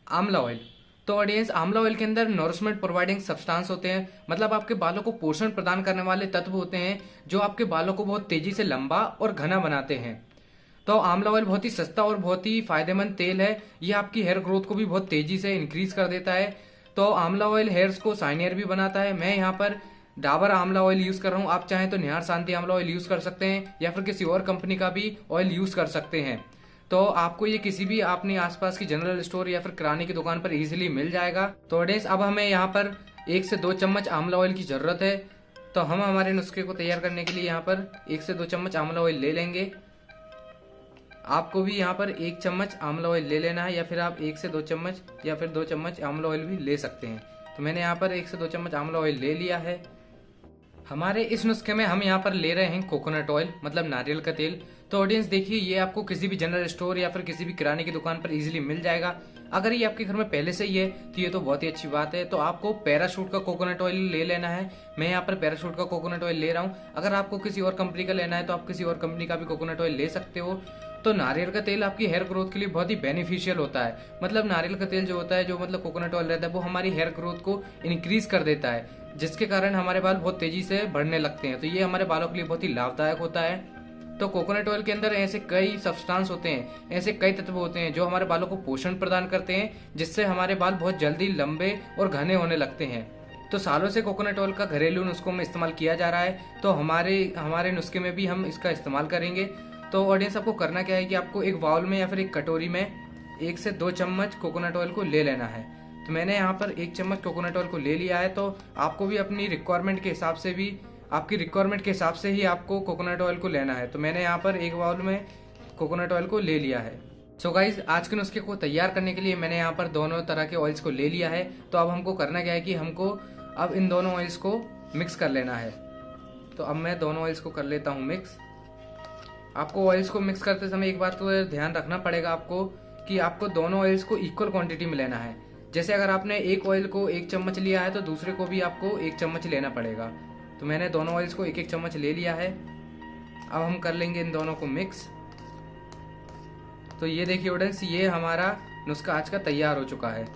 आंवला ऑयल। तो ऑडियंस, आंवला ऑयल के अंदर नरिशमेंट प्रोवाइडिंग सब्सटेंस होते हैं, मतलब आपके बालों को पोषण प्रदान करने वाले तत्व होते हैं जो आपके बालों को बहुत तेजी से लंबा और घना बनाते हैं। तो आंवला ऑयल बहुत ही सस्ता और बहुत ही फायदेमंद तेल है। ये आपकी हेयर ग्रोथ को भी बहुत तेजी से इंक्रीज कर देता है। तो आंवला ऑयल हेयर्स को शाइनियर भी बनाता है। मैं यहाँ पर डाबर आंवला ऑयल यूज कर रहा हूँ। आप चाहें तो निहार शांति आंवला ऑयल यूज कर सकते हैं या फिर किसी और कंपनी का भी ऑयल यूज कर सकते हैं। तो आपको ये किसी भी अपने आसपास की जनरल स्टोर या फिर किराने की दुकान पर इजीली मिल जाएगा। तो ऑडियंस, अब हमें यहाँ पर 1 से 2 चम्मच आंवला ऑयल की जरूरत है। तो हम हमारे नुस्खे को तैयार करने के लिए यहाँ पर 1 से 2 चम्मच आंवला ऑयल ले लेंगे। आपको भी यहाँ पर 1 चम्मच आंवला ऑयल ले लेना है, या फिर आप 1 से 2 चम्मच या फिर 2 चम्मच आंवला ऑयल भी ले सकते हैं। तो मैंने यहाँ पर 1 से 2 चम्मच आंवला ऑयल ले लिया है। हमारे इस नुस्खे में हम यहाँ पर ले रहे हैं कोकोनट ऑयल, मतलब नारियल का तेल। तो ऑडियंस देखिए, ये आपको किसी भी जनरल स्टोर या फिर किसी भी किराने की दुकान पर इजीली मिल जाएगा। अगर ये आपके घर में पहले से ही है तो ये तो बहुत ही अच्छी बात है। तो आपको पैराशूट का कोकोनट ऑयल ले लेना है। मैं यहाँ पर पैराशूट का कोकोनट ऑयल ले रहा हूँ। अगर आपको किसी और कंपनी का लेना है तो आप किसी और कंपनी का भी कोकोनट ऑयल ले सकते हो। तो नारियल का तेल आपकी हेयर ग्रोथ के लिए बहुत ही बेनिफिशियल होता है। मतलब नारियल का तेल जो होता है, जो मतलब कोकोनट ऑयल रहता है, वो हमारी हेयर ग्रोथ को इंक्रीज कर देता है, जिसके कारण हमारे बाल बहुत तेजी से बढ़ने लगते हैं। तो ये हमारे बालों के लिए बहुत ही लाभदायक होता है। तो कोकोनट ऑयल के अंदर ऐसे कई सब्सटेंस होते हैं, ऐसे कई तत्व होते हैं जो हमारे बालों को पोषण प्रदान करते हैं, जिससे हमारे बाल बहुत जल्दी लंबे और घने होने लगते हैं। तो सालों से कोकोनट ऑयल का घरेलू नुस्खों में इस्तेमाल किया जा रहा है। तो हमारे नुस्खे में भी हम इसका इस्तेमाल करेंगे। तो ऑडियंस, आपको करना क्या है कि आपको एक बाउल में या फिर एक कटोरी में 1 से 2 चम्मच कोकोनट ऑयल को ले लेना है। तो मैंने यहाँ पर 1 चम्मच कोकोनट ऑयल को ले लिया है। तो आपको भी अपनी रिक्वायरमेंट के हिसाब से भी, आपकी रिक्वायरमेंट के हिसाब से ही आपको कोकोनट ऑयल को लेना है। तो मैंने यहाँ पर एक बाउल में कोकोनट ऑयल को ले लिया है। सो गाइज, आज के नुस्खे को तैयार करने के लिए मैंने यहाँ पर दोनों तरह के ऑयल्स को ले लिया है। तो अब हमको करना क्या है कि हमको अब इन दोनों ऑयल्स को मिक्स कर लेना है। तो अब मैं दोनों ऑयल्स को कर लेता हूँ मिक्स। आपको ऑयल्स को मिक्स करते समय एक बात को ध्यान रखना पड़ेगा आपको, कि आपको दोनों ऑयल्स को इक्वल क्वांटिटी में लेना है। जैसे अगर आपने एक ऑयल को 1 चम्मच लिया है तो दूसरे को भी आपको 1 चम्मच लेना पड़ेगा। तो मैंने दोनों ऑयल्स को 1-1 चम्मच ले लिया है। अब हम कर लेंगे इन दोनों को मिक्स। तो ये देखिए ऑडियंस, ये हमारा नुस्खा आज का तैयार हो चुका है।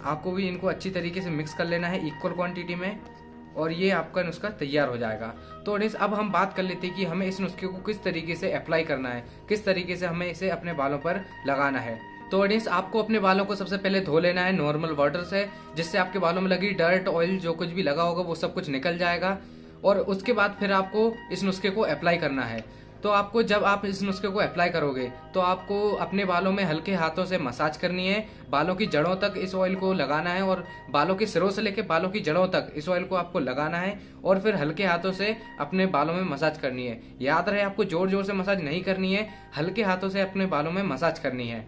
आपको भी इनको अच्छी तरीके से मिक्स कर लेना है इक्वल क्वांटिटी में, और ये आपका नुस्खा तैयार हो जाएगा। तो ऑडियंस, अब हम बात कर लेते हैं कि हमें इस नुस्खे को किस तरीके से अप्लाई करना है, किस तरीके से हमें इसे अपने बालों पर लगाना है। तो ऑडियंस, आपको अपने बालों को सबसे पहले धो लेना है नॉर्मल वाटर से, जिससे आपके बालों में लगी डर्ट, ऑयल, जो कुछ भी लगा होगा वो सब कुछ निकल जाएगा। और उसके बाद फिर आपको इस नुस्खे को अप्लाई करना है। तो आपको, जब आप इस नुस्खे को अप्लाई करोगे तो आपको अपने बालों में हल्के हाथों से मसाज करनी है। बालों की जड़ों तक इस ऑयल को लगाना है, और बालों के सिरों से लेकर बालों की जड़ों तक इस ऑयल को आपको लगाना है, और फिर हल्के हाथों से अपने बालों में मसाज करनी है। याद रहे, आपको जोर जोर से मसाज नहीं करनी है, हल्के हाथों से अपने बालों में मसाज करनी है।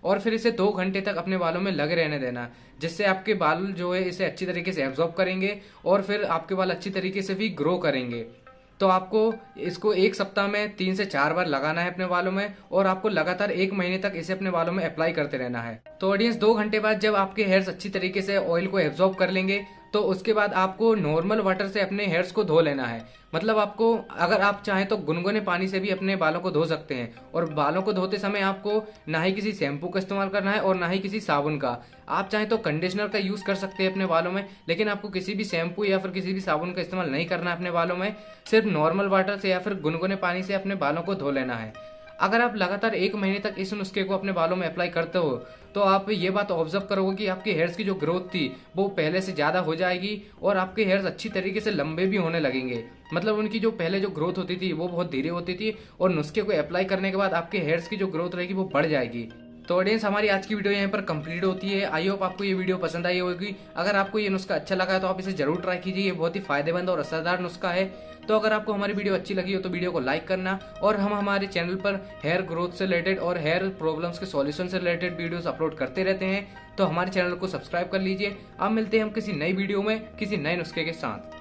और फिर इसे 2 घंटे तक अपने बालों में लगे रहने देना, जिससे आपके बाल जो है इसे अच्छी तरीके से एब्जॉर्ब करेंगे, और फिर आपके बाल अच्छी तरीके से भी ग्रो करेंगे। तो आपको इसको 1 सप्ताह में 3 से 4 बार लगाना है अपने बालों में, और आपको लगातार 1 महीने तक इसे अपने बालों में अप्लाई करते रहना है। तो ऑडियंस, 2 घंटे बाद जब आपके हेयर्स अच्छी तरीके से ऑयल को एब्जॉर्ब कर लेंगे, तो उसके बाद आपको नॉर्मल वाटर से अपने हेयर्स को धो लेना है। मतलब आपको, अगर आप चाहें तो गुनगुने पानी से भी अपने बालों को धो सकते हैं। और बालों को धोते समय आपको ना ही किसी शैम्पू का इस्तेमाल करना है और ना ही किसी साबुन का। आप चाहें तो कंडीशनर का यूज कर सकते हैं अपने बालों में, लेकिन आपको किसी भी शैम्पू या फिर किसी भी साबुन का इस्तेमाल नहीं करना है अपने बालों में। सिर्फ नॉर्मल वाटर से या फिर गुनगुने पानी से अपने बालों को धो लेना है। अगर आप लगातार 1 महीने तक इस नुस्खे को अपने बालों में अप्लाई करते हो, तो आप ये बात ऑब्जर्व करोगे कि आपके हेयर्स की जो ग्रोथ थी वो पहले से ज्यादा हो जाएगी, और आपके हेयर्स अच्छी तरीके से लंबे भी होने लगेंगे। मतलब उनकी जो पहले जो ग्रोथ होती थी वो बहुत धीरे होती थी, और नुस्खे को अप्लाई करने के बाद आपके हेयर्स की जो ग्रोथ रहेगी वो बढ़ जाएगी। तो ऑडियंस, हमारी आज की वीडियो यहाँ पर कंप्लीट होती है। आई होप आपको ये वीडियो पसंद आई होगी। अगर आपको ये नुस्खा अच्छा लगा है तो आप इसे जरूर ट्राई कीजिए। ये बहुत ही फायदेमंद और असरदार नुस्खा है। तो अगर आपको हमारी वीडियो अच्छी लगी हो तो वीडियो को लाइक करना, और हम हमारे चैनल पर हेयर ग्रोथ से रिलेटेड और हेयर प्रॉब्लम्स के सॉल्यूशन से रिलेटेड वीडियोस अपलोड करते रहते हैं। तो हमारे चैनल को सब्सक्राइब कर लीजिए। अब मिलते हैं हम किसी नई वीडियो में किसी नए नुस्खे के साथ।